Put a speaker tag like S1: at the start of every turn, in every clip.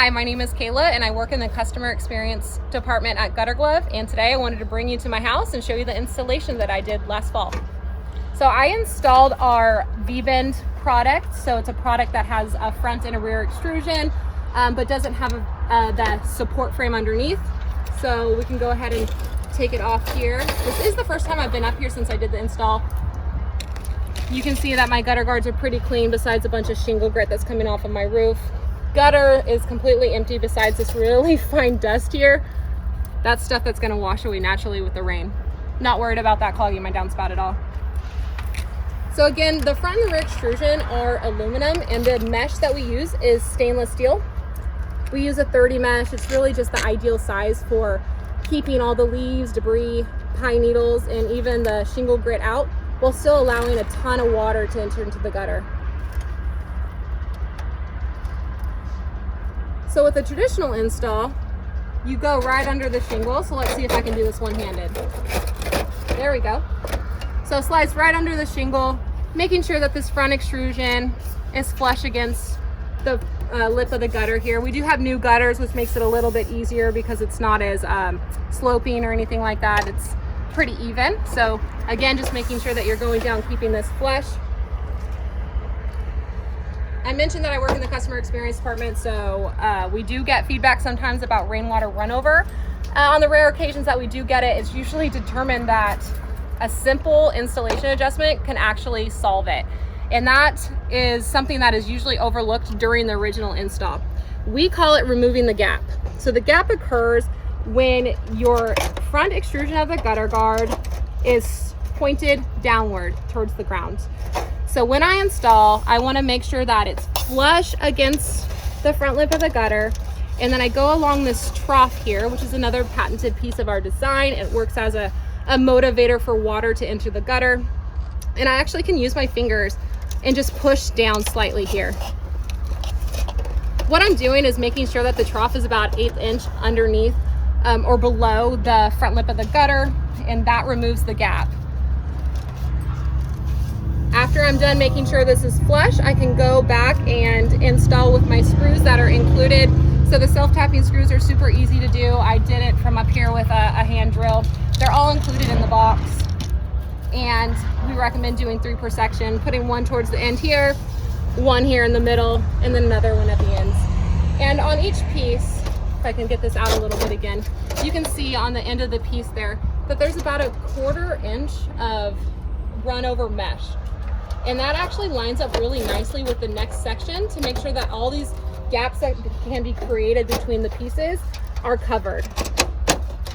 S1: Hi, my name is Kayla and I work in the customer experience department at Gutterglove, and today I wanted to bring you to my house and show you the installation that I did last fall. So I installed our V-bend product. So it's a product that has a front and a rear extrusion, but doesn't have that support frame underneath. So we can go ahead and take it off here. This is the first time I've been up here since I did the install. You can see that my gutter guards are pretty clean besides a bunch of shingle grit that's coming off of my roof. Gutter is completely empty besides this really fine dust here. That's stuff that's gonna wash away naturally with the rain. Not worried about that clogging my downspout at all. So again, the front and rear extrusion are aluminum and the mesh that we use is stainless steel. We use a 30 mesh. It's really just the ideal size for keeping all the leaves, debris, pine needles, and even the shingle grit out, while still allowing a ton of water to enter into the gutter. So with a traditional install, you go right under the shingle. So let's see if I can do this one-handed. There we go. So slides right under the shingle, making sure that this front extrusion is flush against the lip of the gutter here. We do have new gutters, which makes it a little bit easier because it's not as sloping or anything like that. It's pretty even. So again, just making sure that you're going down, keeping this flush. I mentioned that I work in the customer experience department, so we do get feedback sometimes about rainwater runover. On the rare occasions that we do get it, it's usually determined that a simple installation adjustment can actually solve it. And that is something that is usually overlooked during the original install. We call it removing the gap. So the gap occurs when your front extrusion of the gutter guard is pointed downward towards the ground. So when I install, I want to make sure that it's flush against the front lip of the gutter. And then I go along this trough here, which is another patented piece of our design. It works as a motivator for water to enter the gutter. And I actually can use my fingers and just push down slightly here. What I'm doing is making sure that the trough is about 1/8 inch underneath or below the front lip of the gutter, and that removes the gap. After I'm done making sure this is flush, I can go back and install with my screws that are included. So the self-tapping screws are super easy to do. I did it from up here with a hand drill. They're all included in the box. And we recommend doing 3 per section, putting one towards the end here, one here in the middle, and then another one at the ends. And on each piece, if I can get this out a little bit again, you can see on the end of the piece there that there's about a 1/4 inch of run over mesh. And that actually lines up really nicely with the next section to make sure that all these gaps that can be created between the pieces are covered,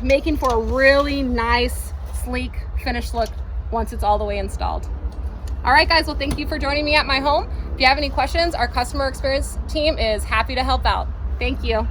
S1: making for a really nice, sleek, finished look once it's all the way installed. All right, guys, well, thank you for joining me at my home. If you have any questions, our customer experience team is happy to help out. Thank you.